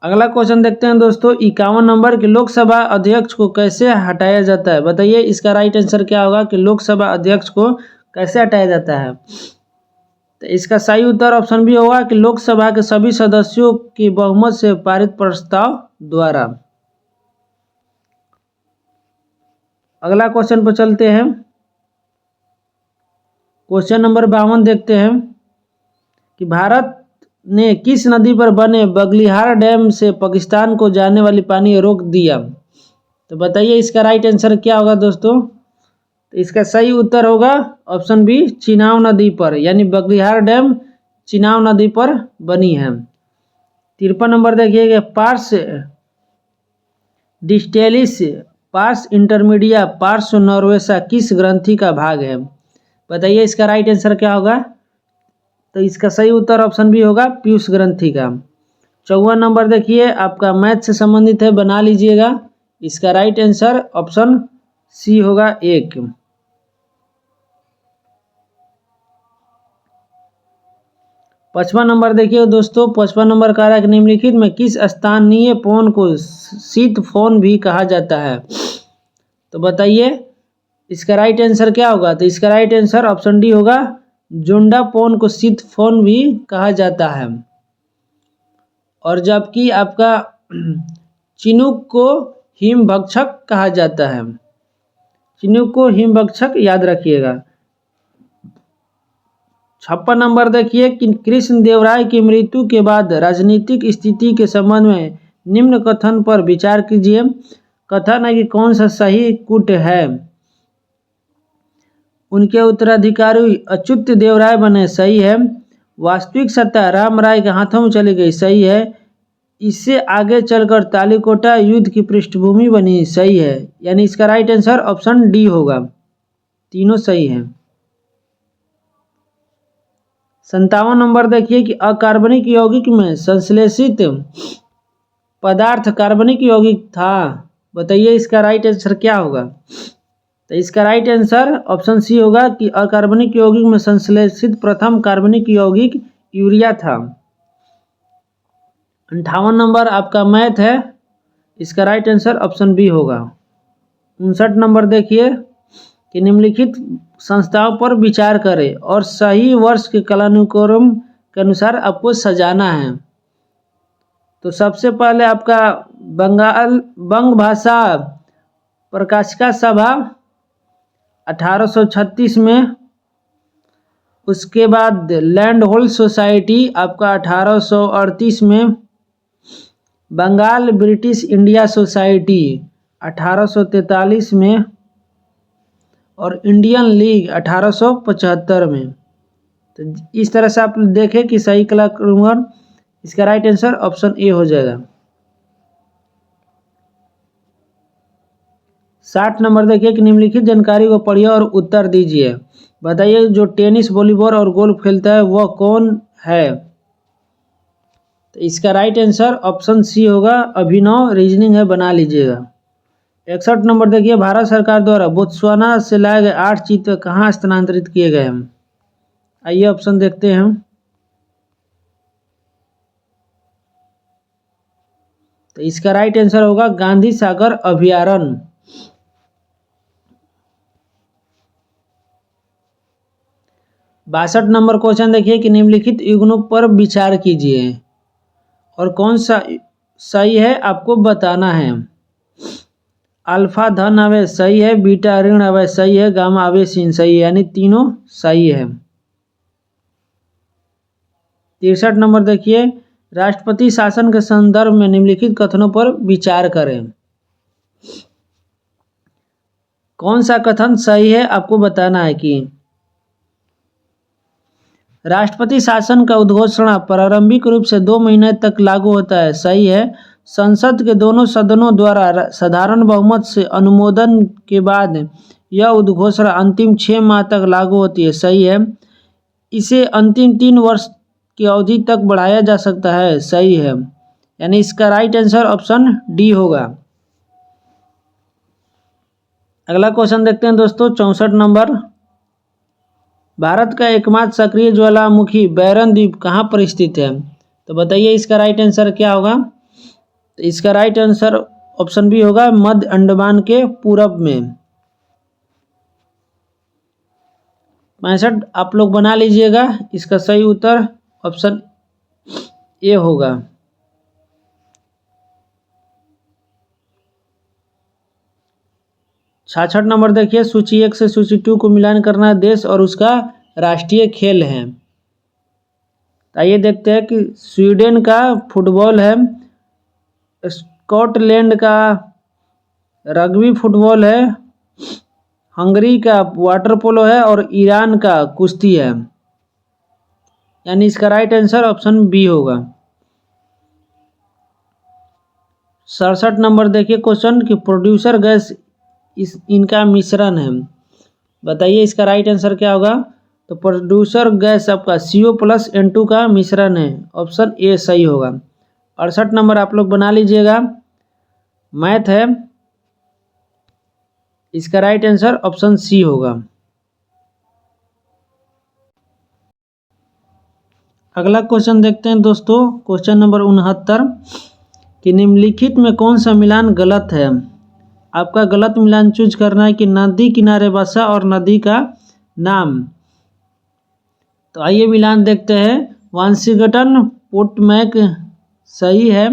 अगला क्वेश्चन देखते हैं दोस्तों 51 नंबर के लोकसभा अध्यक्ष को कैसे हटाया जाता है। बताइए इसका राइट आंसर क्या होगा कि लोकसभा अध्यक्ष को कैसे हटाया जाता है। तो इसका सही उत्तर ऑप्शन बी होगा कि लोकसभा के सभी सदस्यों की बहुमत से पारित प्रस्ताव द्वारा। अगला क्वेश्चन पर चलते हैं। क्वेश्चन नंबर 52 देखते हैं कि भारत ने किस नदी पर बने बगलिहार डैम से पाकिस्तान को जाने वाली पानी रोक दिया। तो बताइए इसका राइट आंसर क्या होगा दोस्तों। तो इसका सही उत्तर होगा ऑप्शन बी चिनाब नदी पर, यानी बगलिहार डैम चिनाब नदी पर बनी है। 53 नंबर देखिएगा pars distalis pars intermedia pars nervosa किस ग्रंथि का भाग है। बताइए इसका राइट आंसर क्या होगा। तो इसका सही उत्तर ऑप्शन बी होगा पीयूष ग्रंथि का। 54 नंबर देखिए आपका मैथ से संबंधित है, बना लीजिएगा। इसका राइट आंसर ऑप्शन सी होगा 1। 55 नंबर देखिए दोस्तों 55 नंबर कह रहा है कि निम्नलिखित में किस स्थानीय फोन को शीत फोन भी कहा जाता है। तो बताइए इसका राइट आंसर क्या होगा। तो इसका राइट आंसर ऑप्शन डी होगा जोंडा फोन को शीत फोन भी कहा जाता है। और जबकि आपका चिनूक को हिमभक्षक कहा जाता है। चिनूक को हिमभक्षक याद रखिएगा। 56 नंबर देखिए कि कृष्णदेवराय की मृत्यु के बाद राजनीतिक स्थिति के संबंध में निम्न कथन पर विचार कीजिए। कथन है कि कौन सा सही कूट है। उनके उत्तराधिकारी अच्युत देवराय बने, सही है। वास्तविक सत्ता राम राय के हाथों में चली गई, सही है। इससे आगे चलकर तालीकोटा युद्ध की पृष्ठभूमि बनी, सही है। यानी इसका राइट आंसर ऑप्शन डी होगा। तीनों सही हैं। 57 नंबर देखिए कि अकार्बनिक यौगिक में संश्लेषित पदार्थ कार्बनिक यौगिक था। बताइए इसका राइट आंसर क्या होगा। तो इसका राइट आंसर ऑप्शन सी होगा कि अकार्बनिक यौगिक में संश्लेषित प्रथम कार्बनिक यौगिक यूरिया था। 58 नंबर आपका मैथ है, इसका राइट आंसर ऑप्शन बी होगा। 59 नंबर देखिए कि निम्नलिखित संस्थाओं पर विचार करें और सही वर्ष के कालानुक्रम के अनुसार आपको सजाना है। तो सबसे पहले आपका बंग भाषा प्रकाशिका सभा 1836 में, उसके बाद लैंड होल्ड सोसाइटी आपका 1838 में, बंगाल ब्रिटिश इंडिया सोसाइटी 1843 में और इंडियन लीग 1875 में। तो इस तरह से आप देखें कि सही कालानुक्रम। इसका राइट आंसर ऑप्शन ए हो जाएगा। 60 नंबर देखिए कि निम्नलिखित जानकारी को पढ़िए और उत्तर दीजिए। बताइए जो टेनिस, वॉलीबॉल और गोल्फ खेलता है वह कौन है? तो इसका राइट आंसर ऑप्शन सी होगा, अभिनव। रीजनिंग है, बना लीजिएगा। 61 नंबर देखिए, भारत सरकार द्वारा बोत्सवाना से लाए गए 8 चित्र कहाँ स्थानांतरित किए गए हैं? आइए ऑप्शन देखते हैं। तो इसका राइट आंसर होगा गांधी सागर अभयारण्य। 62 नंबर क्वेश्चन देखिए कि निम्नलिखित युग्मों पर विचार कीजिए और कौन सा सही है आपको बताना है। अल्फा धन आवेश सही है, बीटा ऋण आवेश सही है, गामा आवेशहीन सही है, यानी तीनों सही है। 63 नंबर देखिए, राष्ट्रपति शासन के संदर्भ में निम्नलिखित कथनों पर विचार करें। कौन सा कथन सही है आपको बताना है कि राष्ट्रपति शासन का उद्घोषणा प्रारंभिक रूप से 2 महीने तक लागू होता है, सही है। संसद के दोनों सदनों द्वारा साधारण बहुमत से अनुमोदन के बाद यह उद्घोषणा अंतिम 6 माह तक लागू होती है, सही है। इसे अंतिम 3 वर्ष की अवधि तक बढ़ाया जा सकता है, सही है। यानी इसका राइट आंसर ऑप्शन डी होगा। अगला क्वेश्चन देखते हैं दोस्तों, 64 नंबर। भारत का एकमात्र सक्रिय ज्वालामुखी बैरन द्वीप कहाँ पर स्थित है? तो बताइए इसका राइट आंसर क्या होगा? तो इसका राइट आंसर ऑप्शन बी होगा, मध्य अंडमान के पूरब में। 65 आप लोग बना लीजिएगा, इसका सही उत्तर ऑप्शन ए होगा। 66 नंबर देखिए, सूची 1 से सूची 2 को मिलान करना देश और उसका राष्ट्रीय खेल है। आइए देखते हैं कि स्वीडन का फुटबॉल है, स्कॉटलैंड का रग्बी फुटबॉल है, हंगरी का वाटर पोलो है और ईरान का कुश्ती है। यानी इसका राइट आंसर ऑप्शन बी होगा। 67 नंबर देखिए क्वेश्चन कि प्रोड्यूसर गैस इनका मिश्रण है, बताइए इसका राइट आंसर क्या होगा? तो प्रोड्यूसर गैस आपका CO+N2 का मिश्रण है, ऑप्शन ए सही होगा। 68 नंबर आप लोग बना लीजिएगा, मैथ है, इसका राइट आंसर ऑप्शन सी होगा। अगला क्वेश्चन देखते हैं दोस्तों, क्वेश्चन नंबर 69 कि निम्नलिखित में कौन सा मिलान गलत है? आपका गलत मिलान चूज करना है कि नदी किनारे बसा और नदी का नाम। तो आइए मिलान देखते हैं। वाशिंगटन पोटमैक सही है,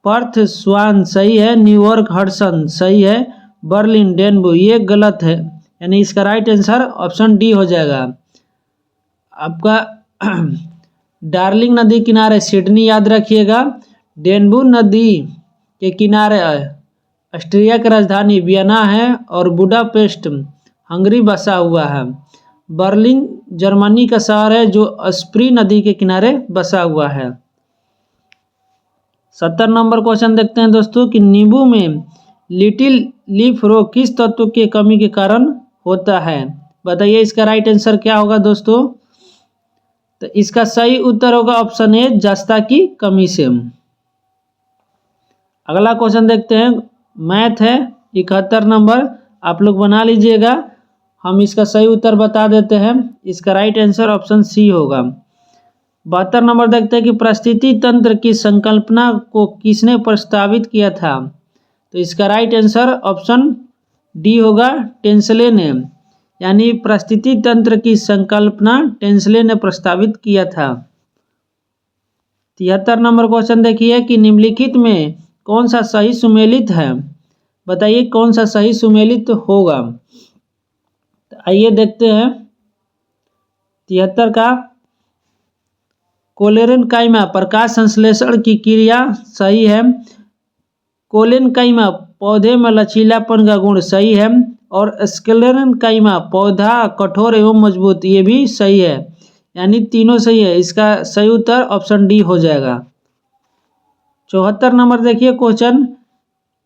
पर्थ स्वान सही है, न्यूयॉर्क हडसन सही है, बर्लिन डेनबू ये गलत है। यानी इसका राइट आंसर ऑप्शन डी हो जाएगा। आपका डार्लिंग नदी किनारे सिडनी याद रखिएगा, डेनबू नदी के किनारे ऑस्ट्रिया की राजधानी वियना है और बुडापेस्ट हंगरी बसा हुआ है। बर्लिन जर्मनी का शहर है जो स्प्री नदी के किनारे बसा हुआ है। 70 नंबर क्वेश्चन देखते हैं दोस्तों कि नींबू में लिटिल लीफ रोग किस तत्व के कमी के कारण होता है? बताइए इसका राइट आंसर क्या होगा दोस्तों? तो इसका सही उत्तर होगा ऑप्शन ए, जस्ता की कमी से। अगला क्वेश्चन देखते हैं, मैथ है, 71 नंबर आप लोग बना लीजिएगा, हम इसका सही उत्तर बता देते हैं। इसका राइट आंसर ऑप्शन सी होगा। 72 नंबर देखते हैं कि परिस्थिति तंत्र की संकल्पना को किसने प्रस्तावित किया था? तो इसका राइट आंसर ऑप्शन डी होगा, टेंसले ने। यानी परिस्थिति तंत्र की संकल्पना टेंसले ने प्रस्तावित किया था। 73 नंबर क्वेश्चन देखिए कि निम्नलिखित में कौन सा सही सुमेलित है? बताइए कौन सा सही सुमेलित होगा? तो आइए देखते हैं। 73 का कोलेरेनकाइमा प्रकाश संश्लेषण की क्रिया सही है, कोलेनकाइमा पौधे में लचीलापन का गुण सही है और स्क्लेरेनकाइमा पौधा कठोर एवं मजबूत, ये भी सही है। यानी तीनों सही है, इसका सही उत्तर ऑप्शन डी हो जाएगा। 74 नंबर देखिए क्वेश्चन,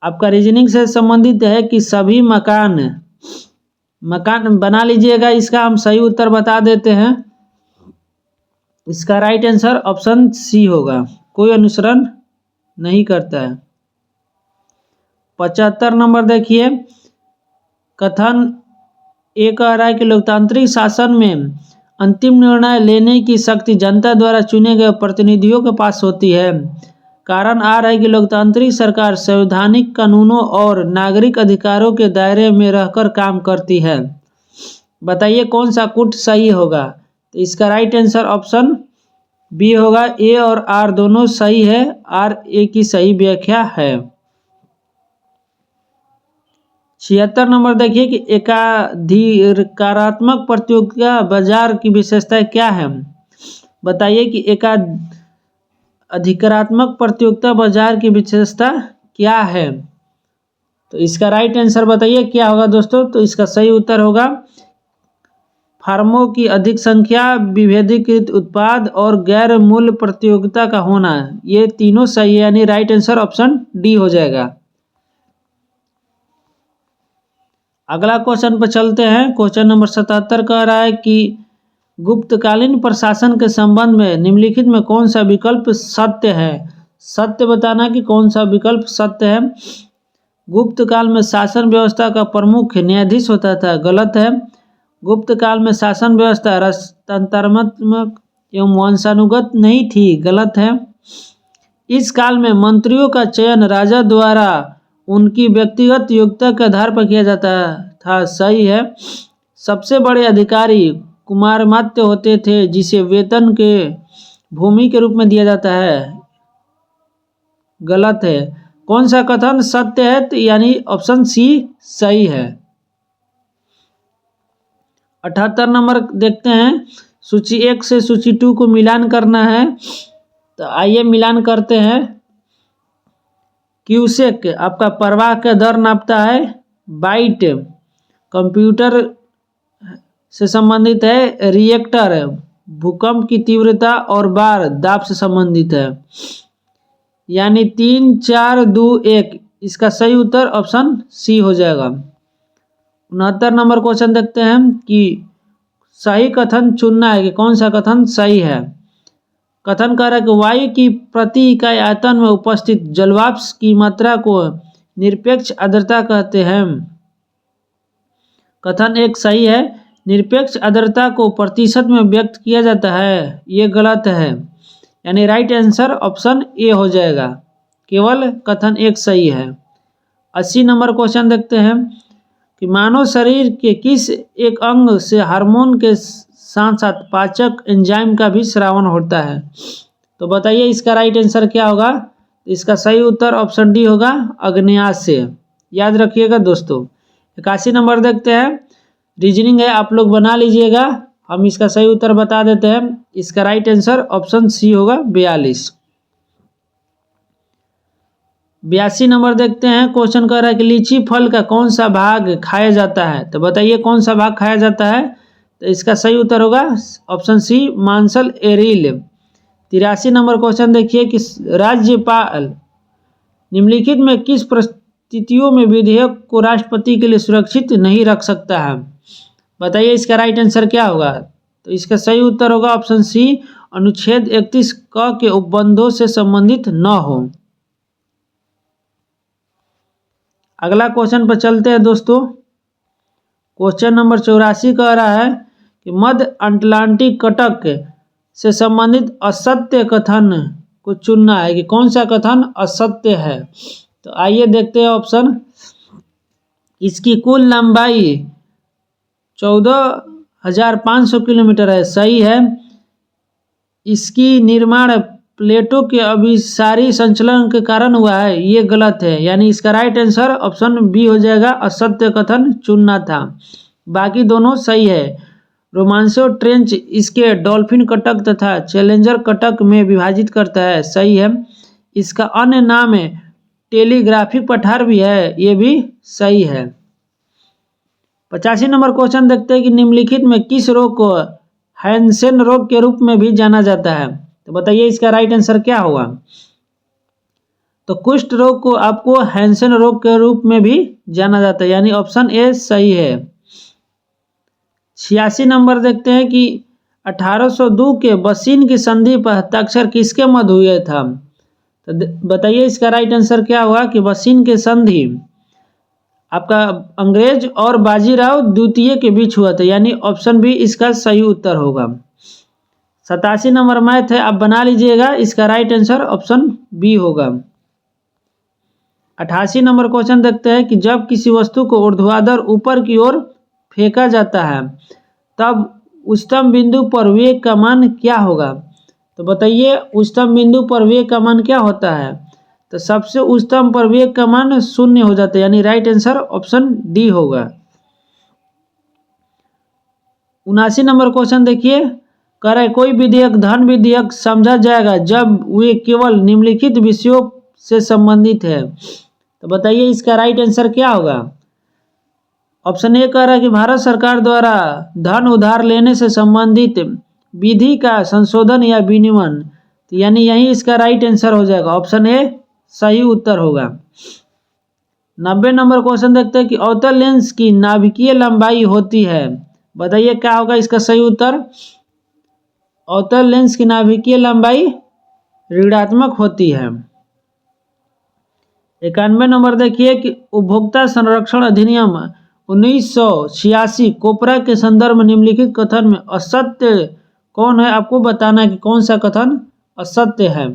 आपका रीजनिंग से संबंधित है कि सभी मकान बना लीजिएगा। इसका हम सही उत्तर बता देते हैं। इसका राइट आंसर ऑप्शन सी होगा, कोई अनुसरण नहीं करता है। 75 नंबर देखिए, कथन ए कह रहा है कि लोकतांत्रिक शासन में अंतिम निर्णय लेने की शक्ति जनता द्वारा चुने गए प्रतिनिधियों के पास होती है। कारण आ रहा है कि लोकतांत्रिक सरकार संवैधानिक कानूनों और नागरिक अधिकारों के दायरे में रहकर काम करती है। बताइए कौन सा कूट सही होगा। तो इसका राइट आंसर ऑप्शन बी होगा। ए और आर दोनों सही है, आर ए की सही व्याख्या है। 76 नंबर देखिए कि एकाधिकारात्मक प्रतियोगिता बाजार की विशेषताएं क्या है। बताइए कि एकाधिकारात्मक प्रतियोगिता बाजार की विशेषता क्या है। तो इसका राइट आंसर बताइए क्या होगा दोस्तों। तो इसका सही उत्तर होगा फर्मों की अधिक संख्या, विभेदीकृत उत्पाद और गैर मूल्य प्रतियोगिता का होना। ये तीनों सही है, यानी राइट आंसर ऑप्शन डी हो जाएगा। अगला क्वेश्चन पर चलते हैं। क्वेश्चन नंबर 77 कह रहा है कि गुप्तकालीन प्रशासन के संबंध में निम्नलिखित में कौन सा विकल्प सत्य है। सत्य बताना कि कौन सा विकल्प सत्य है। गुप्त काल में शासन व्यवस्था का प्रमुख न्यायाधीश होता था, गलत है। गुप्त काल में शासन व्यवस्था राजतंत्रात्मक एवं वंशानुगत नहीं थी, गलत है। इस काल में मंत्रियों का चयन राजा द्वारा उनकी व्यक्तिगत योग्यता के आधार पर किया जाता था, सही है। सबसे बड़े अधिकारी कुमारमात्य होते थे, जिसे वेतन के भूमि के रूप में दिया जाता है, गलत है। कौन सा कथन सत्य है, तो यानी ऑप्शन सी सही है। 78 नंबर देखते हैं। सूची 1 से सूची 2 को मिलान करना है, तो आइए मिलान करते हैं। क्यूसेक आपका प्रवाह का दर नापता है। बाइट कंप्यूटर से संबंधित है। रिएक्टर भूकंप की तीव्रता और बार दाब से संबंधित है, यानी 3 4 2 1। इसका सही उत्तर ऑप्शन सी हो जाएगा। 69 नंबर क्वेश्चन देखते हैं कि सही कथन चुनना है कि कौन सा कथन सही है। कथन कह रहा है कि वायु की प्रति इकाई आयतन में उपस्थित जलवाष्प की मात्रा को निरपेक्ष आर्द्रता कहते हैं। कथन एक सही है। निरपेक्ष आर्द्रता को प्रतिशत में व्यक्त किया जाता है, ये गलत है, यानी राइट आंसर ऑप्शन ए हो जाएगा। केवल कथन एक सही है। 80 नंबर क्वेश्चन देखते हैं कि मानव शरीर के किस एक अंग से हार्मोन के साथ साथ पाचक एंजाइम का भी स्रावन होता है। तो बताइए इसका राइट आंसर क्या होगा। इसका सही उत्तर ऑप्शन डी होगा, अग्न्याशय से। याद रखिएगा दोस्तों। 81 नंबर देखते हैं। रीजनिंग है, आप लोग बना लीजिएगा, हम इसका सही उत्तर बता देते हैं। इसका राइट आंसर ऑप्शन सी होगा, 42। 82 नंबर देखते हैं। क्वेश्चन कह रहा है कि लीची फल का कौन सा भाग खाया जाता है। तो बताइए कौन सा भाग खाया जाता है। तो इसका सही उत्तर होगा ऑप्शन सी, मांसल एरिल। 83 नंबर क्वेश्चन देखिए कि राज्यपाल निम्नलिखित में किस परिस्थितियों में विधेयक को राष्ट्रपति के लिए सुरक्षित नहीं रख सकता है। बताइए इसका राइट आंसर क्या होगा। तो इसका सही उत्तर होगा ऑप्शन सी, अनुच्छेद 31 क के उपबंधों से संबंधित न हो। अगला क्वेश्चन पर चलते हैं दोस्तों। क्वेश्चन नंबर 84 कह रहा है कि मध्य अटलांटिक कटक से संबंधित असत्य कथन को चुनना है कि कौन सा कथन असत्य है। तो आइए देखते हैं ऑप्शन। इसकी कुल लंबाई 14,500 किलोमीटर है, सही है। इसकी निर्माण प्लेटों के अभिसारी संचलन के कारण हुआ है, ये गलत है, यानी इसका राइट आंसर ऑप्शन बी हो जाएगा, असत्य कथन चुनना था। बाकी दोनों सही है। रोमांसो ट्रेंच इसके डॉल्फिन कटक तथा चैलेंजर कटक में विभाजित करता है, सही है। इसका अन्य नाम है टेलीग्राफिक पठार भी है, ये भी सही है। 85 नंबर क्वेश्चन देखते हैं कि निम्नलिखित में किस रोग को हैंसेन रोग के रूप में भी जाना जाता है। तो बताइए इसका राइट आंसर क्या होगा। तो कुष्ठ रोग को आपको हैंसन रोग के रूप में भी जाना जाता है, यानी ऑप्शन ए सही है। 86 नंबर देखते हैं कि 1802 के बसीन की संधि पर हस्ताक्षर किसके मध्य हुआ था। तो बताइए इसका राइट आंसर क्या हुआ कि बसीन की संधि आपका अंग्रेज और बाजीराव द्वितीय के बीच हुआ था, यानी ऑप्शन बी इसका सही उत्तर होगा। 87 नंबर मैथ है, आप बना लीजिएगा, इसका राइट आंसर ऑप्शन बी होगा। 88 नंबर क्वेश्चन देखते हैं कि जब किसी वस्तु को ऊर्ध्वाधर ऊपर की ओर फेंका जाता है तब उच्चतम बिंदु पर वेग का मान क्या होगा। तो बताइए उच्चतम बिंदु पर वेग का मान क्या होता है। तो सबसे उच्चतम पर वेग का मान 0 हो जाता है, यानी राइट आंसर ऑप्शन डी होगा। 79 नंबर क्वेश्चन देखिए, कह रहा है कोई विधेयक धन विधेयक समझा जाएगा जब वे केवल निम्नलिखित विषयों से संबंधित है। तो बताइए इसका राइट आंसर क्या होगा। ऑप्शन ए कह रहा है कि भारत सरकार द्वारा धन उधार लेने से संबंधित विधि का संशोधन या विनियमन, तो यानी यही इसका राइट आंसर हो जाएगा, ऑप्शन ए सही उत्तर होगा। 90 नंबर क्वेश्चन देखते हैं कि अवतल लेंस की नाभिकीय लंबाई होती है। बताइए क्या होगा इसका सही उत्तर। अवतल लेंस की नाभिकीय लंबाई ऋणात्मक होती है। 91 नंबर देखिए कि उपभोक्ता संरक्षण अधिनियम 1986 कोपरा के संदर्भ में निम्नलिखित कथन में असत्य कौन है, आपको बताना है कि कौन सा कथन असत्य है।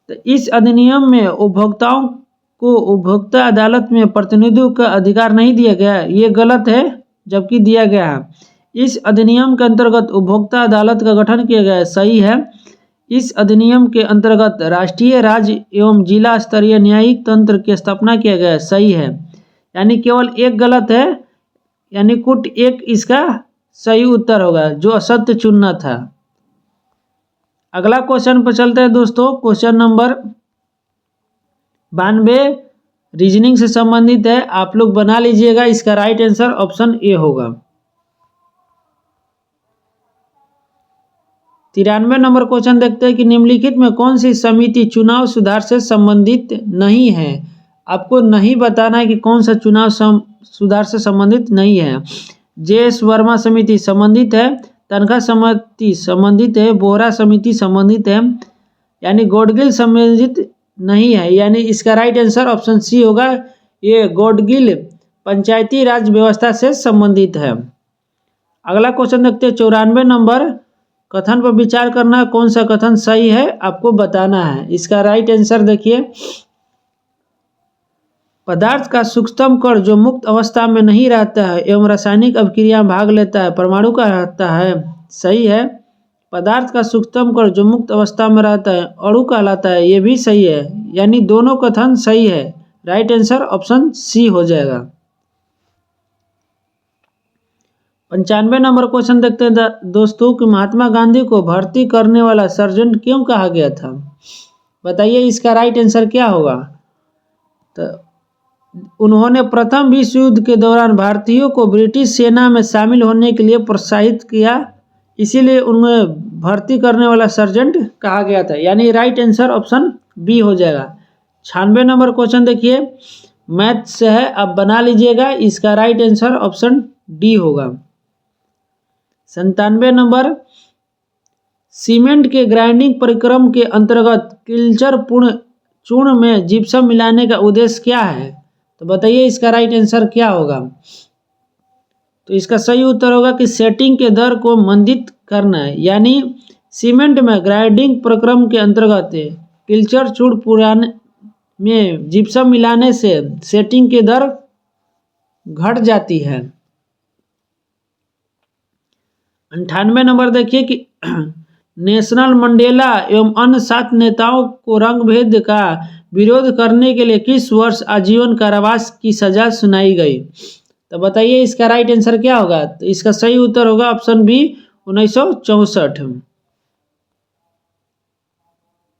तो इस अधिनियम में उपभोक्ताओं को उपभोक्ता अदालत में प्रतिनिधित्व का अधिकार नहीं दिया गया, ये गलत है, जबकि दिया गया है। इस अधिनियम के अंतर्गत उपभोक्ता अदालत का गठन किया गया है, सही है। इस अधिनियम के अंतर्गत राष्ट्रीय राज्य एवं जिला स्तरीय न्यायिक तंत्र की स्थापना किया गया है, सही है। यानी केवल एक गलत है, यानी कुल एक इसका सही उत्तर होगा, जो असत्य चुनना था। अगला क्वेश्चन पर चलते हैं दोस्तों। क्वेश्चन नंबर 92 रीजनिंग से संबंधित है, आप लोग बना लीजिएगा, इसका राइट आंसर ऑप्शन ए होगा। 93 नंबर क्वेश्चन देखते हैं कि निम्नलिखित में कौन सी समिति चुनाव सुधार से संबंधित नहीं है। आपको नहीं बताना है कि कौन सा चुनाव सुधार से संबंधित नहीं है। जे.एस. वर्मा समिति संबंधित है, तनख्वाह समिति संबंधित है, बोहरा समिति संबंधित है, यानी गॉडगिल संबंधित नहीं है, यानी इसका राइट आंसर ऑप्शन सी होगा। ये गॉडगिल पंचायती राज व्यवस्था से संबंधित है। अगला क्वेश्चन देखते हैं 94 नंबर, कथन पर विचार करना, कौन सा कथन सही है आपको बताना है। इसका राइट आंसर देखिए, पदार्थ का सूक्ष्मतम कण जो मुक्त अवस्था में नहीं रहता है एवं रासायनिक अभिक्रिया में भाग लेता है परमाणु का रहता है, सही है। पदार्थ का सूक्ष्मतम कण जो मुक्त अवस्था में रहता है अणु कहलाता है, ये भी सही है, यानी दोनों कथन सही है। राइट आंसर ऑप्शन सी हो जाएगा। 95 नंबर क्वेश्चन देखते हैं दोस्तों कि महात्मा गांधी को भर्ती करने वाला सर्जन क्यों कहा गया था। बताइए इसका राइट आंसर क्या होगा। तो उन्होंने प्रथम विश्व युद्ध के दौरान भारतीयों को ब्रिटिश सेना में शामिल होने के लिए प्रोत्साहित किया, इसीलिए उन्हें भर्ती करने वाला सर्जेंट कहा गया था, यानी राइट आंसर ऑप्शन बी हो जाएगा। 96 नंबर क्वेश्चन देखिए, मैथ से है, आप बना लीजिएगा, इसका राइट आंसर ऑप्शन डी होगा। 97 नंबर, सीमेंट के ग्राइंडिंग प्रक्रम के अंतर्गत किल्चर चूर्ण में जिप्सम मिलाने का उद्देश्य क्या है। तो बताइए इसका राइट आंसर क्या होगा। तो इसका सही उत्तर होगा कि सेटिंग के दर को मंदित करना है, यानी सीमेंट में ग्राइंडिंग प्रक्रम के अंतर्गत किल्चर चूर्ण पुराने में जिप्सम मिलाने से सेटिंग की दर घट जाती है। 98 नंबर देखिए कि नेशनल मंडेला एवं अन्य 7 नेताओं को रंगभेद का विरोध करने के लिए किस वर्ष आजीवन कारावास की सजा सुनाई गई। तो बताइए इसका राइट आंसर क्या होगा। तो इसका सही उत्तर होगा ऑप्शन बी 1964।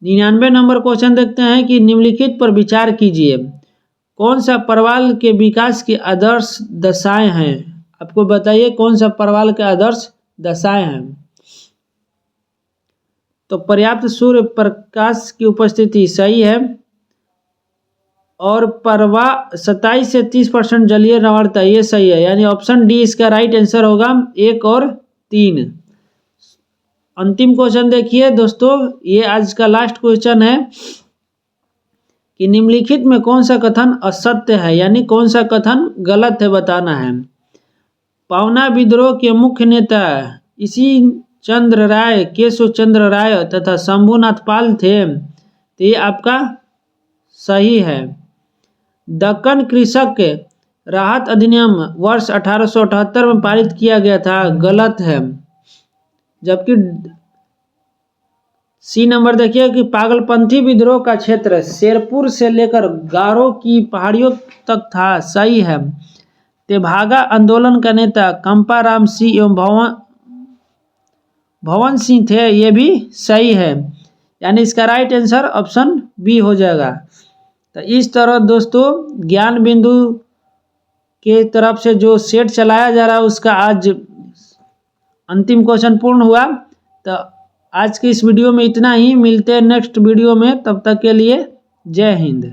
99 नंबर क्वेश्चन देखते हैं कि निम्नलिखित पर विचार कीजिए, कौन सा परवाल के विकास की आदर्श दशाएं हैं। आपको बताइए कौन सा परवाल के आदर्श दशाएं हैं। तो पर्याप्त सूर्य प्रकाश की उपस्थिति सही है। और प्रवाह 27 से 30% जलीय लवणता, ये सही है, यानी ऑप्शन डी इसका राइट आंसर होगा, 1 और 3। अंतिम क्वेश्चन देखिए दोस्तों, ये आज का लास्ट क्वेश्चन है कि निम्नलिखित में कौन सा कथन असत्य है, यानी कौन सा कथन गलत है बताना है। पावना विद्रोह के मुख्य नेता इसी चंद्र राय, केशव चंद्र राय तथा शंभुनाथ पाल थे, तो ये आपका सही है। दक्कन कृषक राहत अधिनियम वर्ष 1878 में पारित किया गया था, गलत है। जबकि सी नंबर देखिए कि पागलपंथी विद्रोह का क्षेत्र शेरपुर से लेकर गारो की पहाड़ियों तक था, सही है। तेभागा आंदोलन का नेता कंपाराम सिंह एवं भवन सिंह थे, ये भी सही है, यानी इसका राइट आंसर ऑप्शन बी हो जाएगा। तो इस तरह दोस्तों ज्ञान बिंदु के तरफ से जो सेट चलाया जा रहा है उसका आज अंतिम क्वेश्चन पूर्ण हुआ। तो आज के इस वीडियो में इतना ही, मिलते हैं नेक्स्ट वीडियो में, तब तक के लिए जय हिंद।